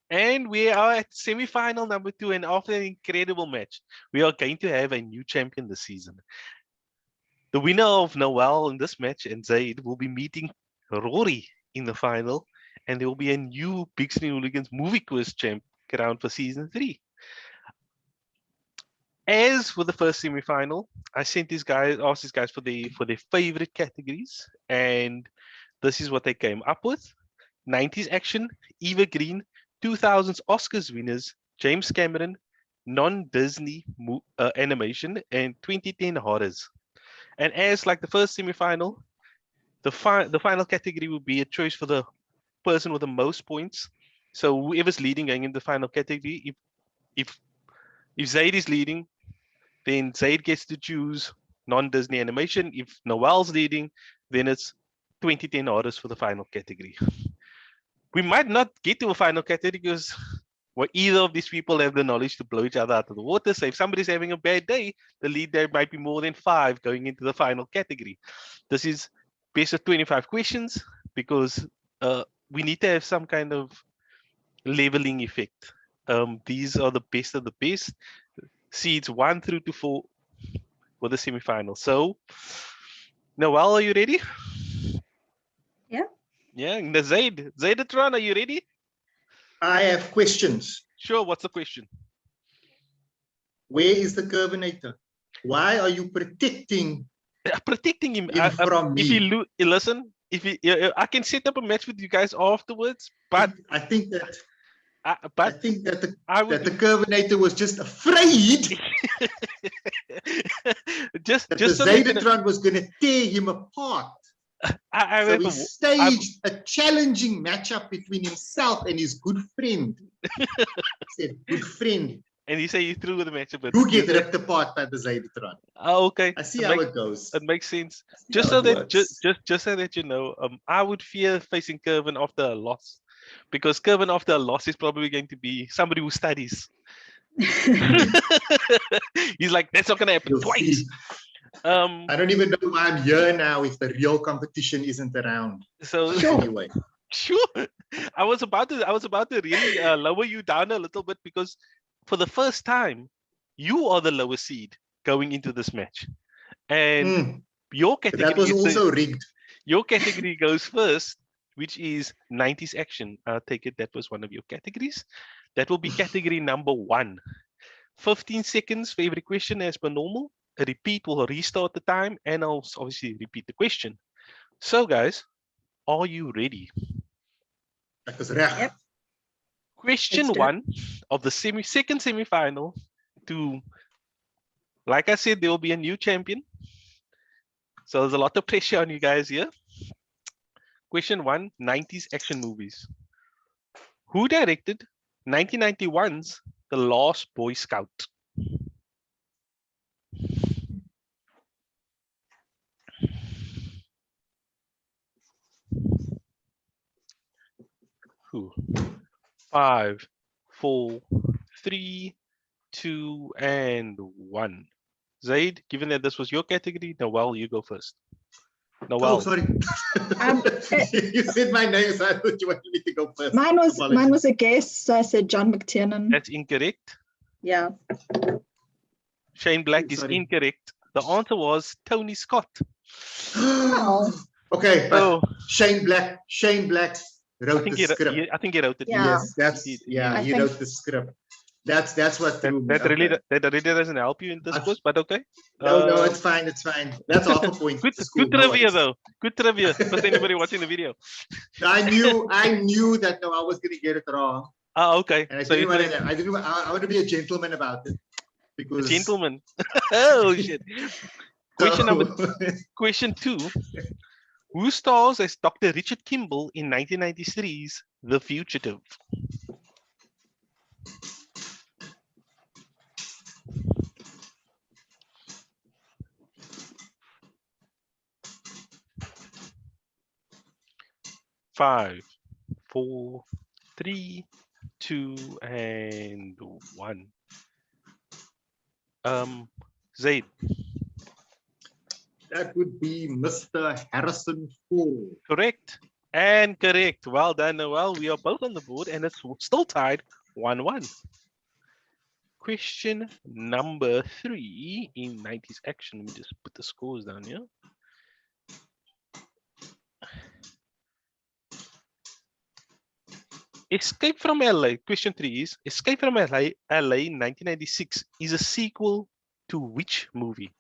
And we are at semi-final number 2, and after an incredible match, we are going to have a new champion this season. The winner of Noelle in this match and Zaid will be meeting Rory in the final, and there will be a new Big Screen Hooligans movie quiz champ crowned for season 3. As for the first semi-final, I asked these guys for their favorite categories, and this is what they came up with: 90s action, Eva Green, 2000s Oscars winners, James Cameron, non-Disney animation, and 2010 horrors. And as like the first semi-final, the final category will be a choice for the person with the most points. So whoever's leading going in the final category, if if Zaid is leading, then Zaid gets to choose non-Disney animation. If Noelle's leading, then it's 2010 horrors for the final category. We might not get to a final category because either of these people have the knowledge to blow each other out of the water. So if somebody's having a bad day, the lead there might be more than 5 going into the final category. This is based on 25 questions because we need to have some kind of leveling effect. These are the best of the best. Seeds 1 through to 4 for the semifinal. So, Noelle, are you ready? Yeah. Yeah, ZAIDATRON, are you ready? I have questions. Sure, what's the question? Where is the Curvinator? Why are you protecting him from me? If you listen, I can set up a match with you guys afterwards, but I think that the Curvinator was just afraid just that the ZAIDATRON was going to tear him apart. So he staged a challenging matchup between himself and his good friend. He said, good friend. And he said he threw the matchup. Who get ripped apart by the ZAIDATRON? Oh, okay. I see how it goes. It makes sense. Just so that you know, I would fear facing Curvin after a loss, because Curvin after a loss is probably going to be somebody who studies. He's like, that's not going to happen twice. I don't even know why I'm here now if the real competition isn't around. So anyway, sure. I was about to really lower you down a little bit, because for the first time, you are the lower seed going into this match, and your category that was also rigged. Your category goes first, which is 90s action. I take it that was one of your categories. That will be category number 1. 15 seconds for every question as per normal. A repeat will restart the time, and I'll obviously repeat the question. So guys, are you ready? Yep. Question 1 of the second semi-final. Like I said, there will be a new champion. So there's a lot of pressure on you guys here. Question 1, 90s action movies. Who directed 1991's The Last Boy Scout? Who? 5, 4, 3, 2, and 1. Zaid, given that this was your category, Noelle, you go first. Noelle. Oh, sorry. You said my name, so I thought you wanted me to go first. Mine was a guess, so I said John McTiernan. That's incorrect. Yeah. Shane Black is incorrect. The answer was Tony Scott. Okay, but Shane Black wrote the script. I think he wrote it. Yeah. Yes, he wrote the script. That's what that really doesn't help you in this quiz, but okay. No, it's fine. That's half a point. Good trivia though. Good trivia for anybody watching the video. I knew that I was going to get it wrong. Oh, okay. And I want to be a gentleman about it, because gentleman. Oh shit. Question 2. Who stars as Dr. Richard Kimball in 1993's The Fugitive? Five, 4, 3, 2, and 1. Zaid. That would be Mr. Harrison Ford. Correct. And correct. Well done, Noelle. We are both on the board and it's still tied 1-1. Question number 3 in 90s action. Let me just put the scores down here. Escape from LA. Question 3 is Escape from LA 1996 is a sequel to which movie?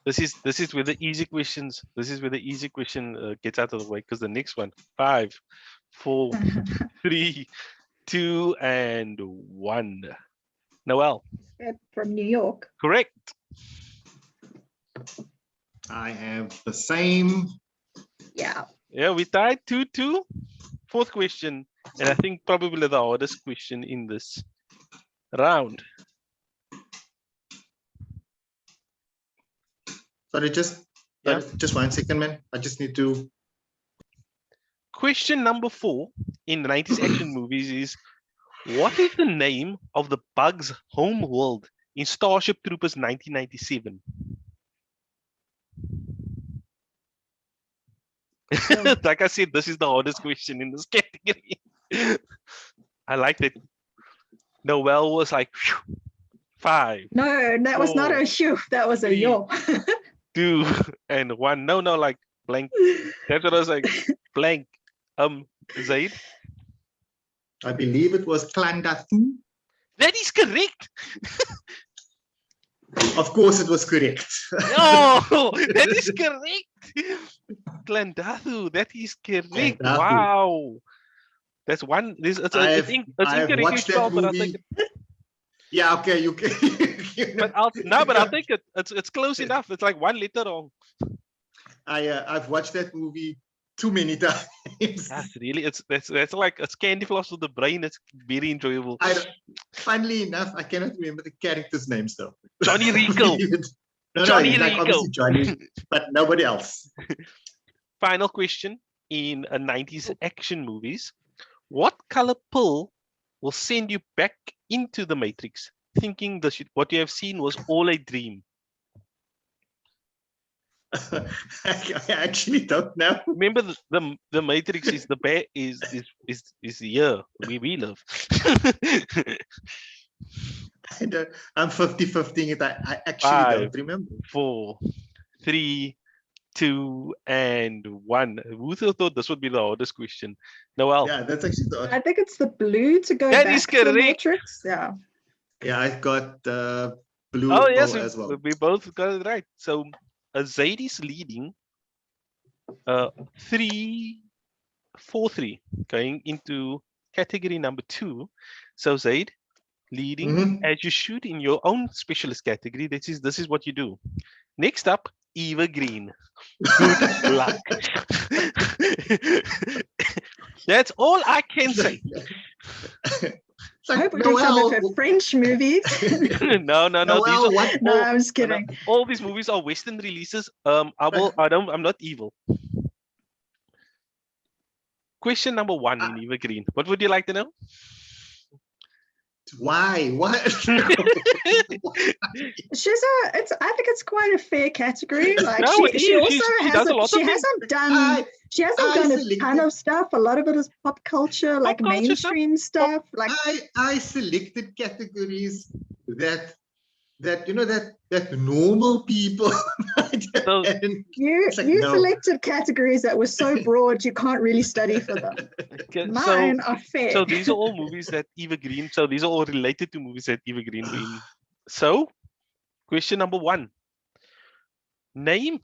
This is where the easy questions. This is where the easy question gets out of the way because the next one, 5, 4, 3, 2, and 1. Noelle. From New York. Correct. I have the same. Yeah. Yeah, we tied 2-2. Fourth question, and I think probably the hardest question in this round. Sorry, just 1 second, man. I just need to. Question number 4 in the 90s action movies is, what is the name of the Bug's home world in Starship Troopers 1997? Like I said, this is the hardest question in this category. I like that. Noelle was like, phew, 5. No, that was not a shoo. That was a 3, yo. 2, and 1. No, like blank. That's what I was like. Blank. Zaid. I believe it was Clandestine. That is correct. Of course, it was correct. Oh, that is correct. Clandathu, that is correct. Clandathu. Wow. That's one. I think it's incorrectly watched that spelled, but I'll movie. take it. Yeah, okay, you can. But I'll take it. It's close enough. It's like one letter wrong. I've watched that movie too many times. That's really that's like it's candy floss for the brain. It's very enjoyable. Funnily enough, I cannot remember the characters' names though. Johnny Rico. Johnny Rico. like obviously Johnny, but nobody else. Final question in a 90s action movies. What color pill will send you back into the Matrix, thinking that what you have seen was all a dream? I actually don't know. Remember, the Matrix is the bear is the year we live. I'm 50-50 it. I actually 5, don't remember. 4, 3, 2, and 1. Who thought this would be the hardest question? Noelle. Yeah, that's actually the. I think it's the blue to go That back is to the correct. Matrix. Yeah. Yeah, I got blue Oh yes, as well. we both got it right. So Zaid is leading 3-4-3 going into category number 2. So Zaid leading as you should in your own specialist category. This is what you do. Next up, Eva Green. Good luck. That's all I can say. I hope we do some of her French movies. No. Noelle, No, I'm just kidding. All these movies are Western releases. I'm not evil. Question number 1 in Eva Green. What would you like to know? Why? What? I think it's quite a fair category. Like No, she she does a lot of hasn't done a ton of stuff. A lot of it is pop culture, like culture mainstream stuff. Like I selected categories that normal people. You selected categories that were so broad you can't really study for them. Mine are fair. So these are all movies that Eva Green. So these are all related to movies that Eva Green were in. So, question number 1. Name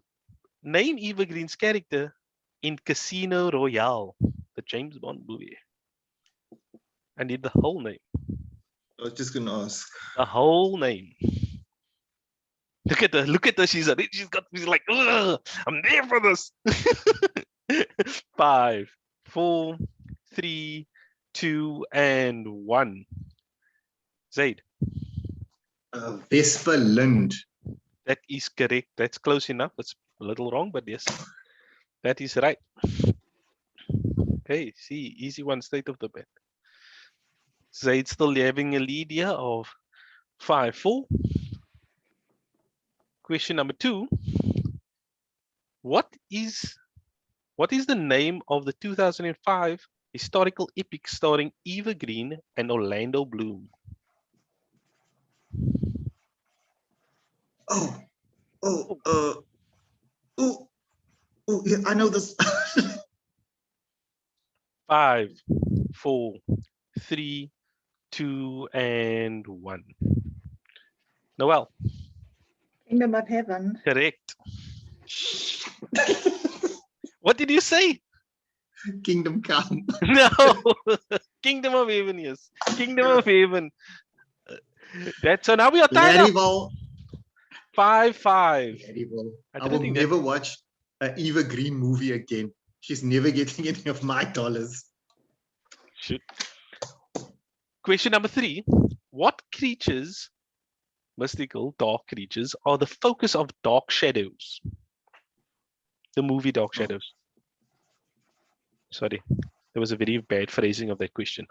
Eva Green's character in Casino Royale, the James Bond movie. I need the whole name. I was just gonna ask. The whole name. Look at her. She's like, ugh, I'm there for this. 5, 4, 3, 2, and 1. Zaid. Vesper Lind. That is correct. That's close enough. It's a little wrong, but yes, that is right. Okay, see, easy one straight off the bat. Zaid still having a lead here of 5-4. Question number 2. What is the name of the 2005 historical epic starring Eva Green and Orlando Bloom? Yeah, I know this. 5, 4, 3, 2, and 1. Noelle. Kingdom of Heaven. Correct. What did you say? Kingdom Come. No. Kingdom of Heaven, yes. Kingdom of Heaven. So now we are tied up. 5-5. I will never watch an Eva Green movie again. She's never getting any of my dollars. Shoot. Question number 3. What creatures, mystical dark creatures, are the focus of Dark Shadows? The movie Dark Shadows. Sorry, there was a very bad phrasing of that question.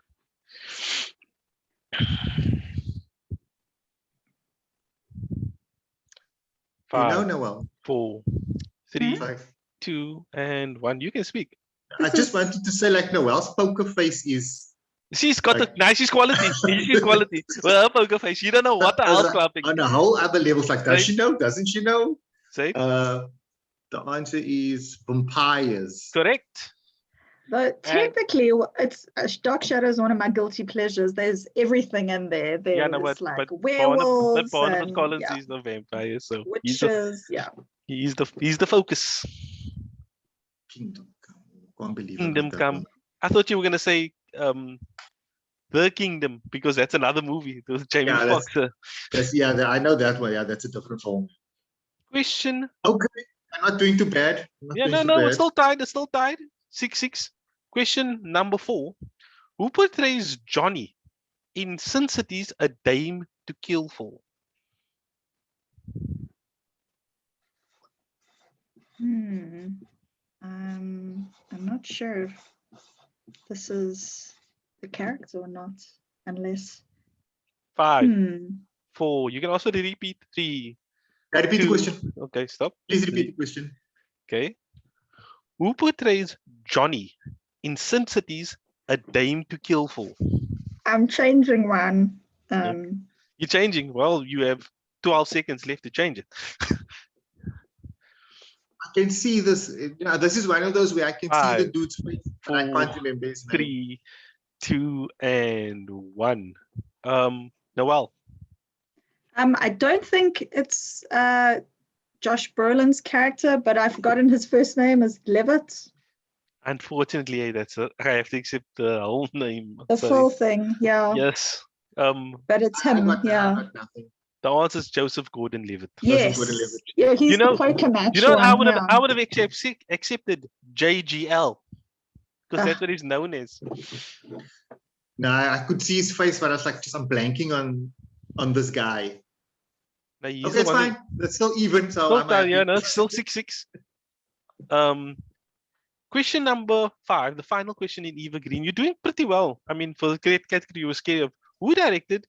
5, Noelle. 4, 3, 2, and 1. You can speak. I just wanted to say, like, Noelle's poker face is. She's got a nice quality. She's quality. Well, her poker face. You don't know what the hell's clapping. On a whole other levels, like, does she know? Doesn't she know? Say. The answer is vampires. Correct. But technically, it's Dark Shadows is one of my guilty pleasures. There's everything in there. There's like werewolves, Barnabas Collins is the vampire, so witches. He's the focus. Kingdom Come. Can't believe Kingdom Come. I thought you were gonna say The Kingdom, because that's another movie. It was Jamie Foxx. I know that one. Yeah, that's a different film. Question. Okay, I'm not doing too bad. It's still tied. It's still tied. 6-6. Question number 4. Who portrays Johnny in Sin City's A Dame to Kill For? I'm not sure if this is the character or not, unless 5, 4. You can also repeat 3. I repeat the question. Okay, stop. Please repeat the question. Okay. Who portrays Johnny in Sin City's A Dame to Kill For? I'm changing one. You're changing. Well, you have 12 seconds left to change it. I can see this. This is one of those where I can see the dude's face, but I can't remember his name. 3, 2, and 1. Noelle. I don't think it's Josh Brolin's character, but I've forgotten his first name is Levitt. Unfortunately, I have to accept the whole name. The full thing, yeah. Yes. But it's him, The answer is Joseph Gordon-Levitt. Yes. Yeah, he's the poker match. You know, I would have accepted JGL, because that's what he's known as. No, I could see his face, but I was like, I'm blanking on this guy. No, okay, it's fine. That's still even. So still 6-6. Question number 5, the final question in Eva Green. You're doing pretty well. I mean, for the great category, you were scared of. Who directed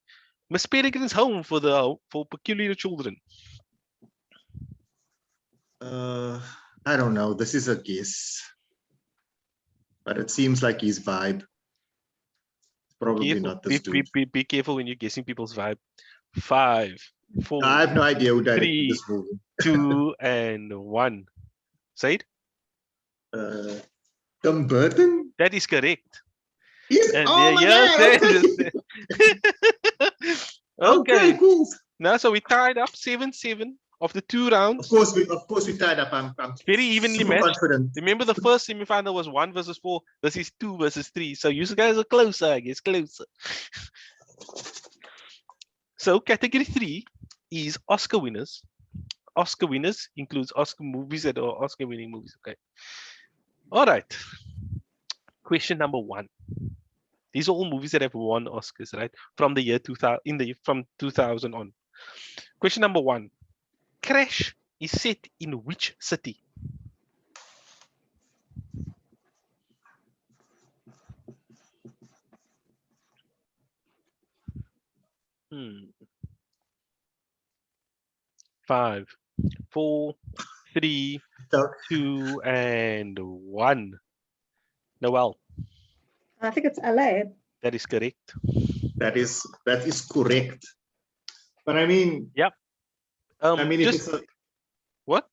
Miss Peregrine's Home for Peculiar Children? I don't know. This is a guess, but it seems like his vibe. Probably not this dude. Be careful when you're guessing people's vibe. 5, 4. I have no idea who directed this movie. 2, and 1. Zaid? Tim Burton? That is correct. Yes. Okay, cool. Now, so we tied up 7-7 of the 2 rounds. Of course, we tied up. I'm very evenly matched. Confident. Remember, the first semi-final was 1 versus 4. This is 2 versus 3. So you guys are closer, I guess, closer. So category 3 is Oscar winners. Oscar winners includes Oscar movies that are Oscar-winning movies. Okay. All right. Question number 1. These are all movies that have won Oscars, right? From the year 2000, from 2000 on. Question number 1. Crash is set in which city? 5, 4, 3, 2, and 1. Noelle. I think it's LA. That is correct. That is correct. But I mean, yep. I mean, if it's a, what?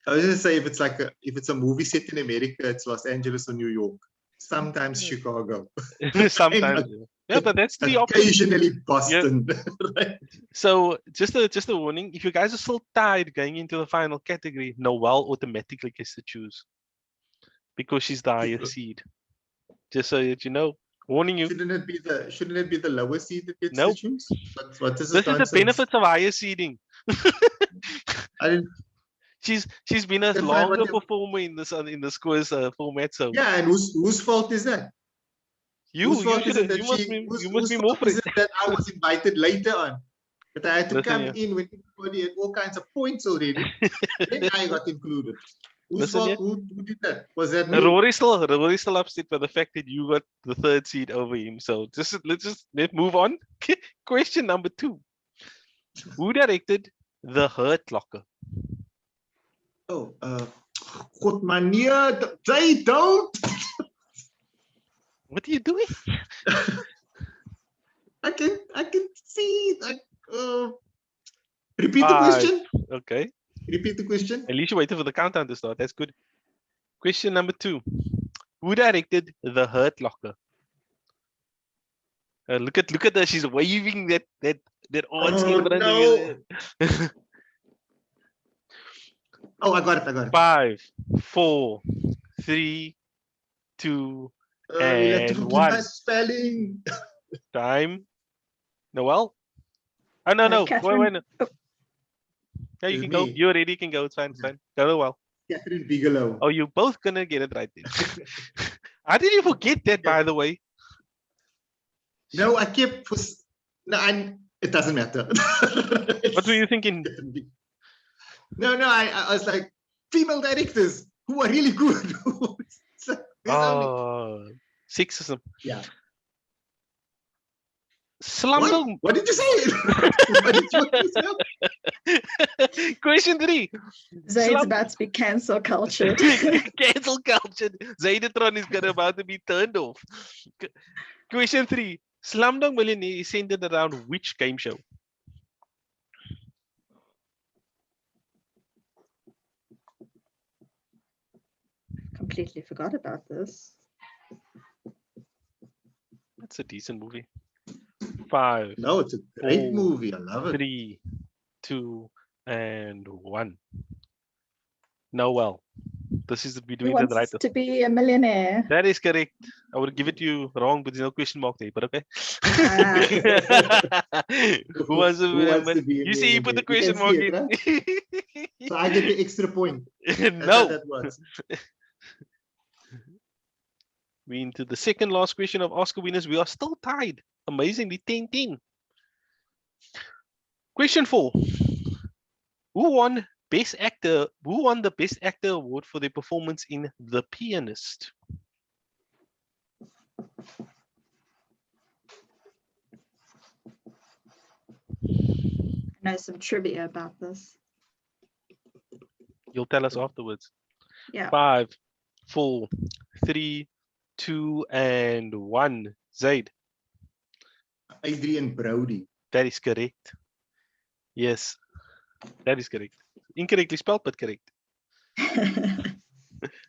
I was gonna say if it's a movie set in America, it's Los Angeles or New York. Sometimes Chicago. Sometimes. Yeah, but that's the occasionally Boston. Yeah. Right? So just a warning: if you guys are still tied going into the final category, Noelle automatically gets to choose because she's the higher seed. Just so that you know, warning you. Shouldn't it be the lower seed that gets to choose? What is this? Is the benefits of higher seeding. I didn't. She's been a longer performer in this quiz format. So yeah, and whose fault is that? You must be more for it. That I was invited later on, but I had to come in when everybody had all kinds of points already. Then I got included. Whose fault? Who did that? Was that me? Rory's still upset by the fact that you got the third seed over him. So let's move on. Question number 2. Who directed The Hurt Locker? Oh, God, meneer, Zaid, don't. What are you doing? I can see. Repeat the question. Okay. Repeat the question. At least you waited for the countdown to start. That's good. Question number 2. Who directed The Hurt Locker? Look at her. She's waving that orange in front of you. Oh, I got it. 5, 4, 3, 2, and 1. Spelling. Time. Noelle? Oh, no. Wait. No. Yeah, you can go. You already can go. It's fine. Go Noelle. Catherine Bigelow. Oh, you're both gonna get it right then. How did you forget that, by the way? No, I kept. It doesn't matter. What were you thinking? No, I was like, female directors who are really good. Oh, sexism. Yeah. Slumdog. What did you say? Question 3. Zaid's about to be cancel cultured. Cancel cultured. ZAIDATRON is about to be turned off. Question 3. Slumdog Millionaire is centered around which game show? Completely forgot about this. That's a decent movie. 5. No, it's a great movie. I love it. 3, 2, and 1. Noelle. This is between the right. To be a millionaire. That is correct. I would give it to you wrong, but there's no question mark there. But okay. Who wants to be you see, you put the question mark in. Right? So I get the extra point. No. That was. We into the second last question of Oscar winners. We are still tied. Amazingly, 10-10. Question 4. Who won Best Actor? Who won the Best Actor award for their performance in The Pianist? I know some trivia about this. You'll tell us afterwards. Yeah. 5, 4, 3, 2, and 1. Zaid. Adrian Brody. That is correct. Yes, that is correct. Incorrectly spelled, but correct.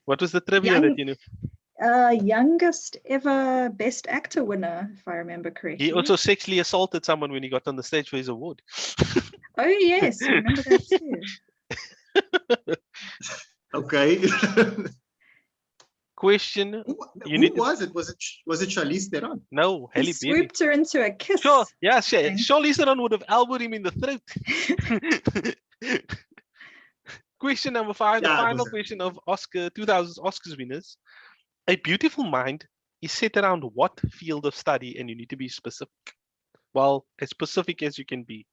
What was the trivia that you knew? Youngest ever Best Actor winner, if I remember correctly. He also sexually assaulted someone when he got on the stage for his award. Oh yes, I remember that too. Okay. Question. Who was it? Was it Charlize Theron? No, Halle Berry. Swooped her into a kiss. Sure, yeah, Charlize Theron would have elbowed him in the throat. Question number 5, the final question of 2000's Oscars winners. A Beautiful Mind is set around what field of study, and you need to be specific. Well, as specific as you can be.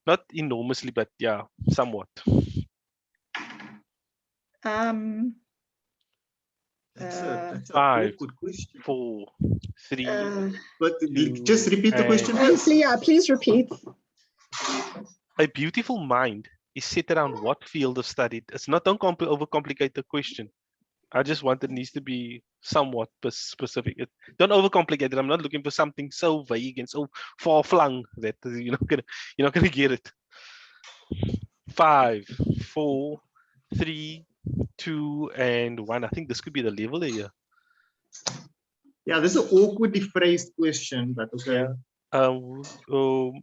Not enormously, but yeah, somewhat. That's a 5, awkward question. 4, 3. But 2, just repeat the question, please repeat. A beautiful mind is set around what field of study? It's not, don't overcomplicate the question. I just want it needs to be somewhat specific. Don't overcomplicate it. I'm not looking for something so vague and so far flung that you're not gonna get it. 5, 4, 3, 2, and 1. I think this could be the level here. Yeah, this is an awkwardly phrased question, but okay.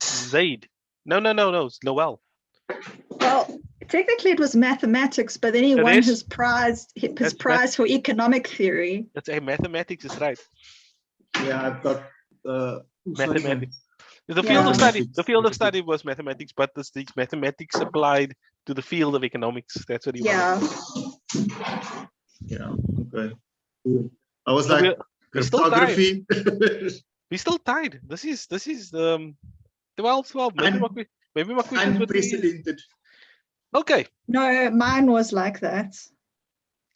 Zaid. No. It's Noelle. Well, technically it was mathematics, but then he won his prize for economic theory. That's a mathematics is right. Yeah, I've got mathematics. The field of study. The field of study was mathematics, but the mathematics applied to the field of economics. That's what he wanted. Yeah. Okay. I was like, cryptography. We're still tied. This is 12. Maybe my question unprecedented. Okay. No, mine was like that.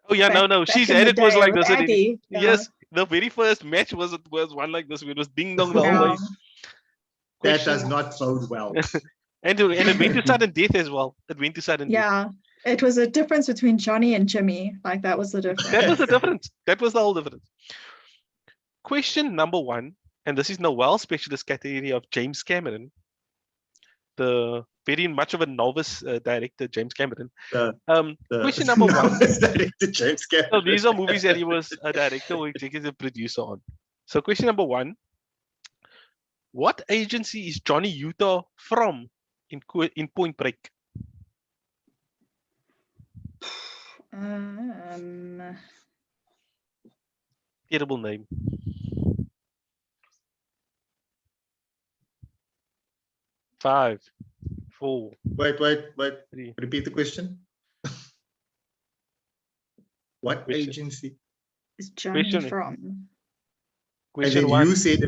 Oh yeah, no. She said it was like this. Aggie, yes, the very first match was one like this. It was ding dong the whole way. That does not bode well. and it went to sudden death as well. It went to sudden death. Yeah, it was a difference between Johnny and Jimmy. Like that was the difference. That was the difference. That was the whole difference. Question number 1, and this is Noelle specialist category of James Cameron, the very much of a novice director, James Cameron. Question number 1. Director James Cameron. So these are movies that he was a director or executive producer on. So question number 1. What agency is Johnny Utah from in Point Break? Terrible name. 5, 4. Wait. 3. Repeat the question. What agency is Johnny from? Question 1. You said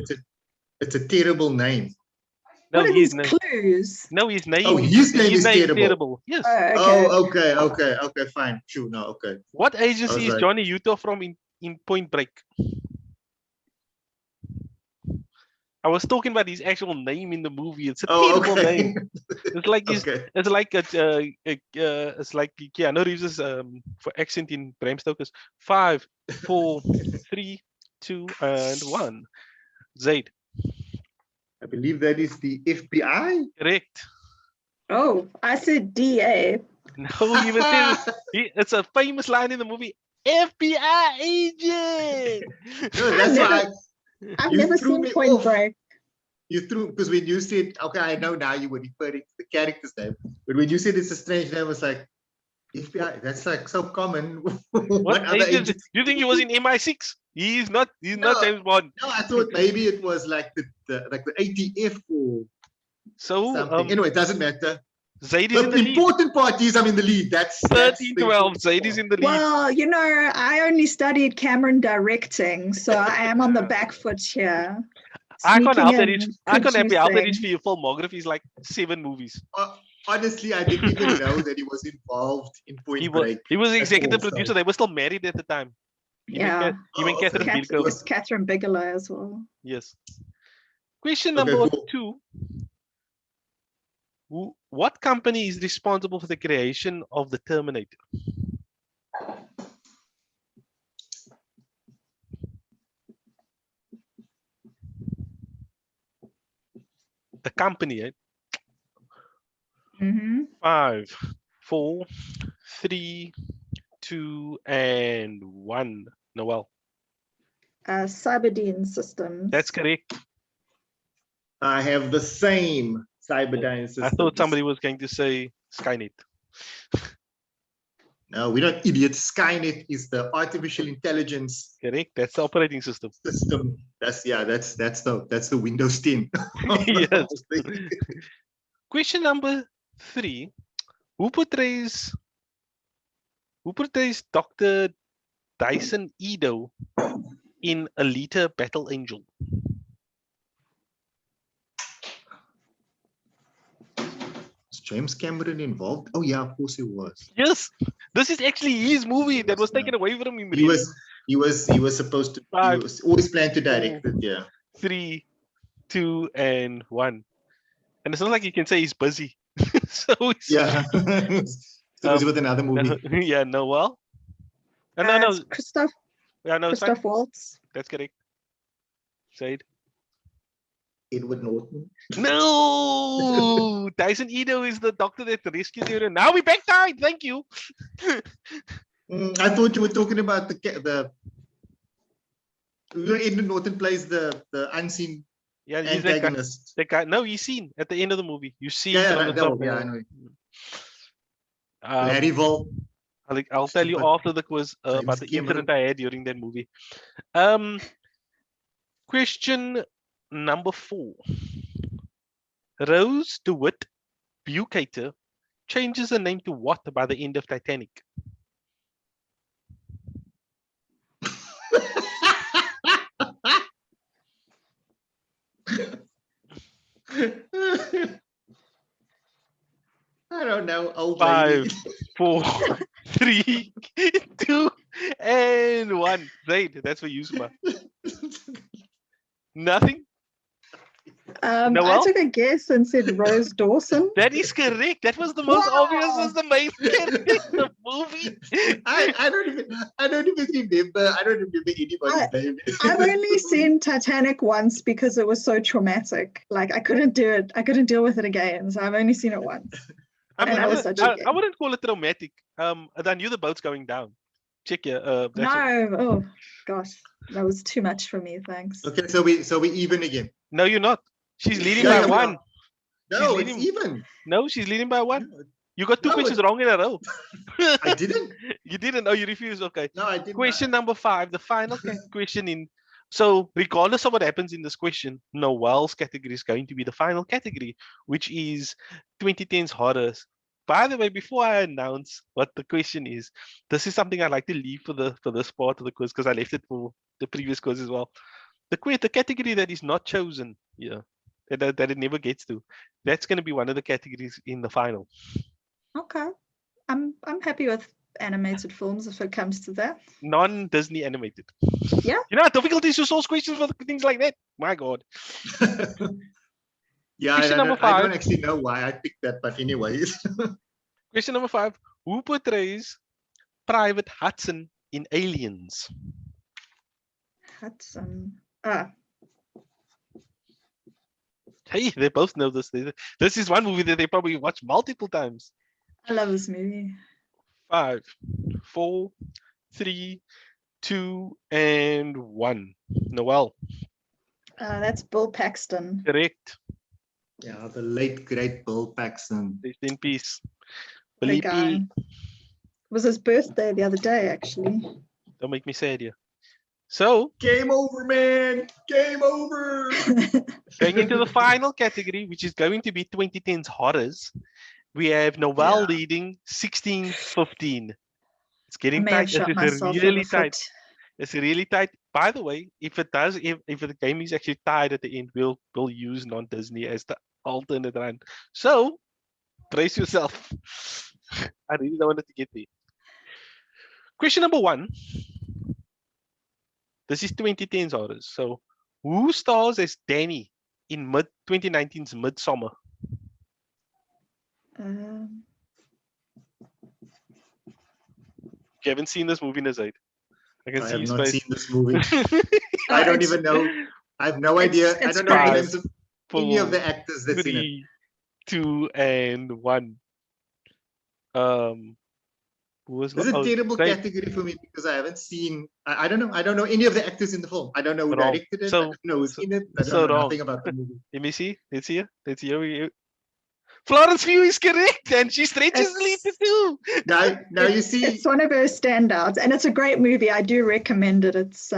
it's a terrible name. No, what are these clues? No, his name. Oh, his name is terrible. Yes. Okay, fine. Sure, no, okay. What agency is Johnny Utah from in Point Break? I was talking about his actual name in the movie. It's a terrible name. It's like it's like Keanu Reeves' for accent in Bram Stoker's. 5, 4, 3, 2, and 1. Zaid. I believe that is the FBI. Correct. Oh, I said DA. No, even it's a famous line in the movie. FBI agent. No, that's why. I've never seen Point Break. You threw, because when you said, okay, I know now you were referring to the character's name, but when you said it's a strange name, I was like, FBI, that's like so common. What other agent? Do you think he was in MI6? He's not James Bond. No, I thought maybe it was like the ATF or something. Anyway, it doesn't matter. Zaid is in the lead. Important part is I'm in the lead. That's 13-12. Zaid is in the lead. Well, I only studied Cameron directing, so I am on the back foot here. I can't help that his filmography is like 7 movies. Honestly, I didn't even know that he was involved in Point Break. He was executive producer. They were still married at the time. Catherine Bigelow. Yes, Catherine Bigelow as well. Yes. Question number 2. What company is responsible for the creation of the Terminator? The company, right? 5, 4, 3, 2, and 1. Noelle. Cyberdyne Systems. That's correct. I have the same Cyberdyne Systems. I thought somebody was going to say Skynet. No, we're not idiots. Skynet is the artificial intelligence. Correct. That's the operating system. That's the Windows 10. Yes. Question number 3. Who portrays Dr. Dyson Edo in Alita Battle Angel? Is James Cameron involved? Oh yeah, of course he was. Yes. This is actually his movie that was taken away from him. He was He was supposed to. Five, he was always planned to direct it. Yeah. 3, 2, and 1. And it's not like you can say he's busy. So it's, Yeah. So busy with another movie. yeah, Noelle. No. It's Christoph. Yeah, no, Christoph Waltz. that's correct. Zaid. Edward Norton. No, Tyson Edo is the doctor that rescued you. Now we back tied. Thank you. I thought you were talking about the Edward Norton plays the unseen antagonist. That guy. No, he's seen at the end of the movie. You see. Yeah, I know. Larry Vol. I'll tell you after the quiz about the incident I had during that movie. Question number 4. Rose DeWitt Bukater changes her name to what by the end of Titanic? I don't know. Old 5, lady. 4, 3, 2, and 1. Zaid, that's for you, Suma. Nothing? I took a guess and said Rose Dawson. That is correct. That was the most obvious as the main character in the movie. I don't even remember. I don't remember anybody's name. I've only seen Titanic once because it was so traumatic. Like I couldn't do it. I couldn't deal with it again. So I've only seen it once. I wouldn't call it traumatic. I knew the boat's going down. Check your oh gosh, that was too much for me. Thanks. Okay, so we even again. No, you're not. She's leading by 1. No, it's even. No, she's leading by 1. You got 2 questions wrong in a row. I didn't. You didn't. Oh, you refused. Okay. No, I didn't. Question number 5, the final question in. So, regardless of what happens in this question, Noelle's category is going to be the final category, which is 2010's horrors. By the way, before I announce what the question is, this is something I'd like to leave for this part of the quiz because I left it for the previous quiz as well. The category that is not chosen, that it never gets to, that's going to be one of the categories in the final. Okay, I'm happy with animated films if it comes to that. Non-Disney animated. Yeah. You know how difficult it is to source questions for things like that. My God. Yeah, I don't actually know why I picked that, but anyways. Question number 5. Who portrays Private Hudson in Aliens? Hudson. Hey, they both know this. This is one movie that they probably watch multiple times. I love this movie. 5, 4, 3, 2, and 1. Noelle. That's Bill Paxton. Correct. Yeah, the late great Bill Paxton. Rest in peace. The guy. It was his birthday the other day, actually. Don't make me sad here. So, game over, man. Game over. Going into the final category, which is going to be 2010's horrors, we have Noelle leading 16-15. It's getting tight. It's really tight. It's really tight. By the way, if the game is actually tied at the end, we'll use non-Disney as the alternate run. So, brace yourself. I really don't want it to get there. Question number 1. This is 2010's horrors. So, who stars as Danny in 2019's Midsommar? You haven't seen this movie, Zaid? I have not seen this movie. I don't even know. I have no idea. I don't know the names of any of the actors that's in it. 2, and 1. This is a terrible category for me because I haven't seen. I don't know. I don't know any of the actors in the film. I don't know who directed it. I don't know who's in it. I don't know nothing about the movie. Let me see. Let's see. Florence Pugh is correct, and she stretches the lead too. Now you see, it's one of her standouts, and it's a great movie. I do recommend it. It's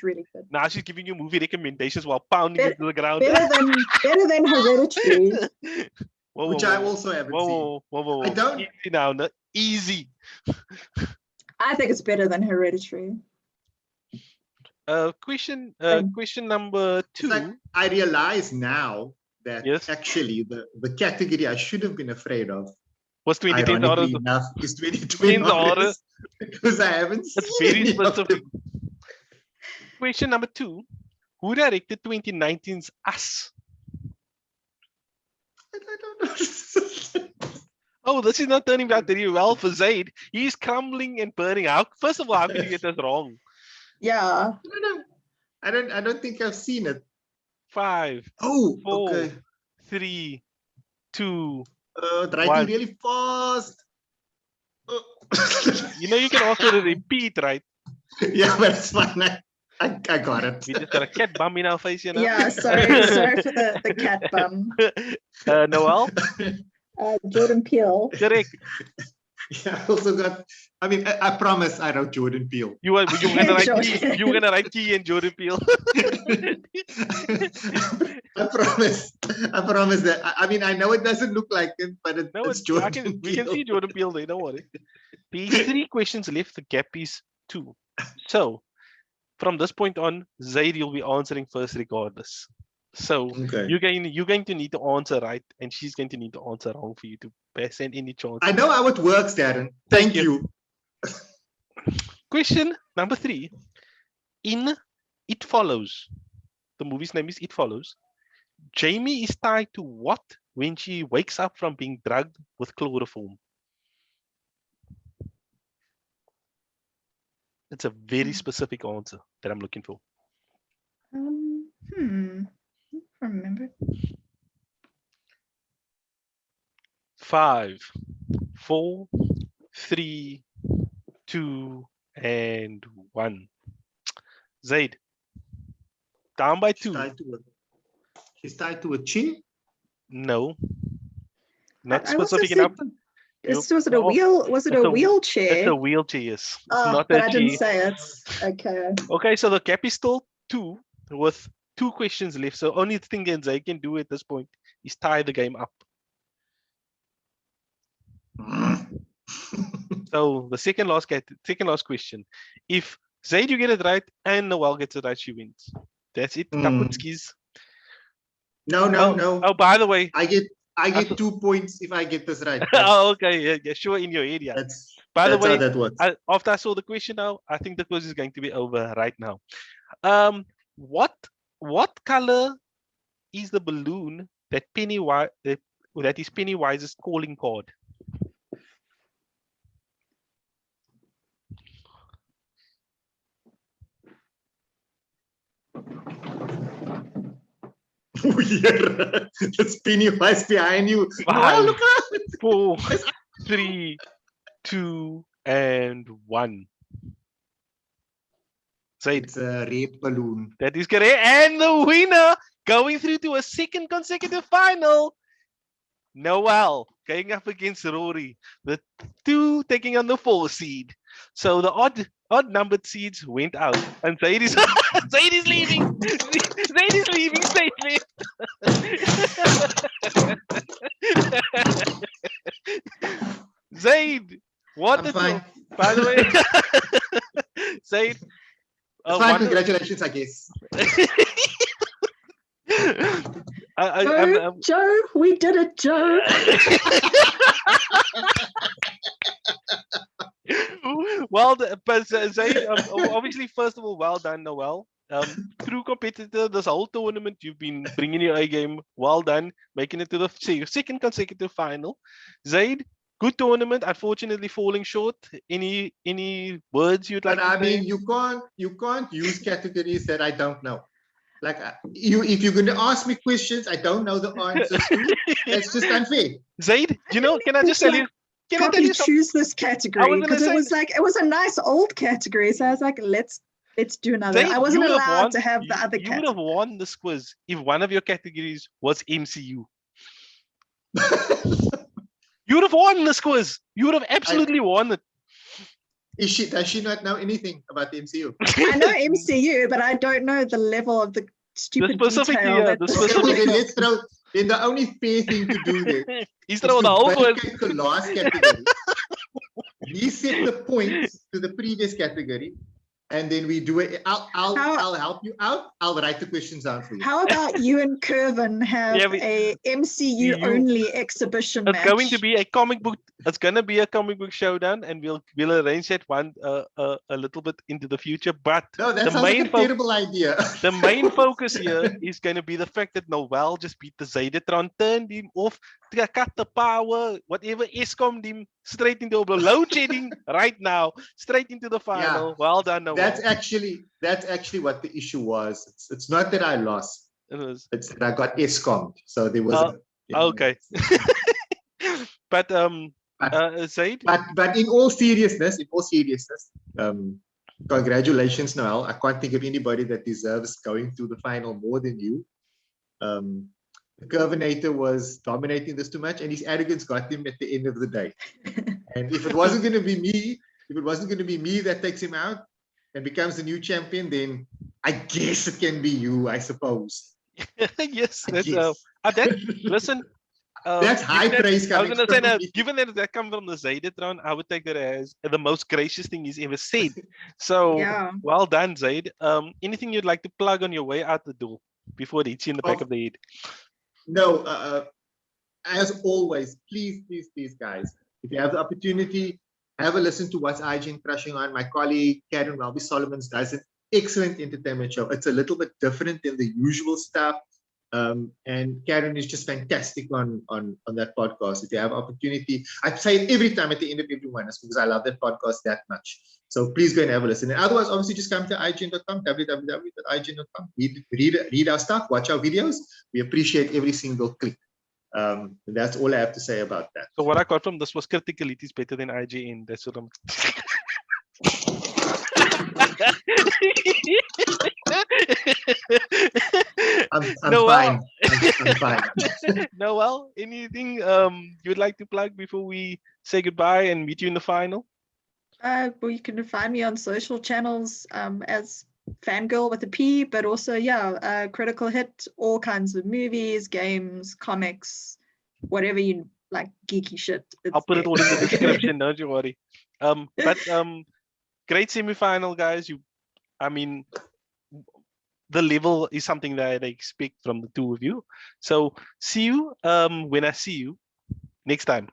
really good. Now she's giving you movie recommendations while pounding into the ground. Better than Hereditary, which I also haven't seen. Whoa. I don't. Easy now, no? Easy. I think it's better than Hereditary. Question number 2. Like, I realize now that actually the category I should have been afraid of was 2010 horrors. Enough is 2020 horrors because I haven't seen It's very specific. Question number 2. Who directed 2019's Us? I don't know. Oh, this is not turning out very well for Zaid. He's crumbling and burning. First of all, how can you get this wrong? Yeah. I don't think I've seen it. 5. Oh, 4, okay. 3, 2. Writing really fast. You know you can also repeat, right? Yeah, but it's fine. I got it. We just got a cat bum in our face, you know. Yeah, sorry for the cat bum. Noelle? Jordan Peele. Correct. Yeah, I also got. I mean, I promise I wrote Jordan Peele. You were gonna write key. You were gonna write key and Jordan Peele. I promise. I promise that. I mean, I know it doesn't look like it, but it's Jordan Peele. We can see Jordan Peele there. Don't worry. There's 3 questions left. The gap is 2. So, from this point on, Zaid, you'll be answering first regardless. So okay. you're going to need to answer right, and she's going to need to answer wrong for you to pass any chance. I know how it works, Darren. Thank you. Question number 3. In It Follows, the movie's name is It Follows, Jamie is tied to what when she wakes up from being drugged with chloroform? It's a very specific answer that I'm looking for. I don't remember. 5, 4, 3, 2, and 1. Zaid, down by 2. She's tied to a chin? No. Not specific enough. Was it a wheel? Was it a wheelchair? It's a wheelchair, yes. Oh, but I didn't say it. Okay. Okay, so the gap is still 2 with 2 questions left. So only thing that Zaid can do at this point is tie the game up. So the second last question. If Zaid you get it right and Noelle gets it right, she wins. That's it. Kaputskis. No. Oh, by the way, I get 2 points if I get this right. Oh, okay. Yeah, sure. In your area. By the way, how that works. After I saw the question now, I think the quiz is going to be over right now. What color is the balloon that is Pennywise's calling card? Weird. It's Pennywise behind you. 5, look out. 4, 3, 2, and 1. Zaid. It's a red balloon. That is correct. And the winner going through to a second consecutive final, Noelle going up against Rory. The 2 taking on the 4 seed. So the odd numbered seeds went out, and Zaid is Zaid is leaving. Zaid is leaving safely. Zaid, what I'm fine. By the way, Zaid. Fine, congratulations, I guess. Joe, we did it, Joe. Well, but Zaid, obviously, first of all, well done, Noelle. True competitor this whole tournament. You've been bringing your A game. Well done, making it to the second consecutive final. Zaid, good tournament. Unfortunately, falling short. Any words you'd like to say? But I mean, you can't use categories that I don't know. Like if you're going to ask me questions I don't know the answers to, that's just unfair. Zaid, can I just tell you? Can I tell you choose this category? Because it was a nice old category. So I was like, let's do another. Zaid, I wasn't allowed to have the other category. You would have won this quiz if one of your categories was MCU. You would have won this quiz. You would have absolutely won it. Does she not know anything about the MCU? I know MCU, but I don't know the level of the stupid detail. Then the only fair thing to do there is throw the whole quiz. The last category. We set the points to the previous category, and then we do it. I'll help you out. I'll write the questions down for you. How about you and Kervin have a MCU only exhibition match? It's going to be a comic book. It's going to be a comic book showdown, and we'll arrange that one a little bit into the future. But no, that sounds like a terrible idea. The main focus here is going to be the fact that Noelle just beat the ZAIDATRON, turned him off, cut the power, whatever Escom him straight into load shedding right now, straight into the final. Yeah. Well done, Noelle. That's actually what the issue was. It's not that I lost. It's that I got Escom. So there was okay. But Zaid. But in all seriousness, congratulations, Noelle. I can't think of anybody that deserves going to the final more than you. The Curvinator was dominating this too much, and his arrogance got him at the end of the day. And if it wasn't going to be me, that takes him out and becomes the new champion, then I guess it can be you, I suppose. Yes, listen. That's high praise. I was going to say, given that comes from the ZAIDATRON, I would take that as the most gracious thing he's ever said. So, well done, Zaid. Anything you'd like to plug on your way out the door before it hits you in the back of the head? No, as always, please, guys, if you have the opportunity, have a listen to What's IGN Crushing On. My colleague, Karen Welby Solomons, does an excellent entertainment show. It's a little bit different than the usual stuff. And Karen is just fantastic on that podcast. If you have opportunity, I say it every time at the end of every one, because I love that podcast that much. So please go and have a listen. And otherwise, obviously, just come to ign.com, www.ign.com, read our stuff, watch our videos. We appreciate every single click. That's all I have to say about that. So what I got from this was critical. It is better than IGN. That's what I'm. I'm fine. I'm fine. Noelle, anything you'd like to plug before we say goodbye and meet you in the final? Well, you can find me on social channels as Fangirl with a P, but also Critical Hit, all kinds of movies, games, comics, whatever you like, geeky shit. I'll put it all in the description. Don't you worry. But great semi-final, guys. The level is something that I expect from the two of you. So see you when I see you next time.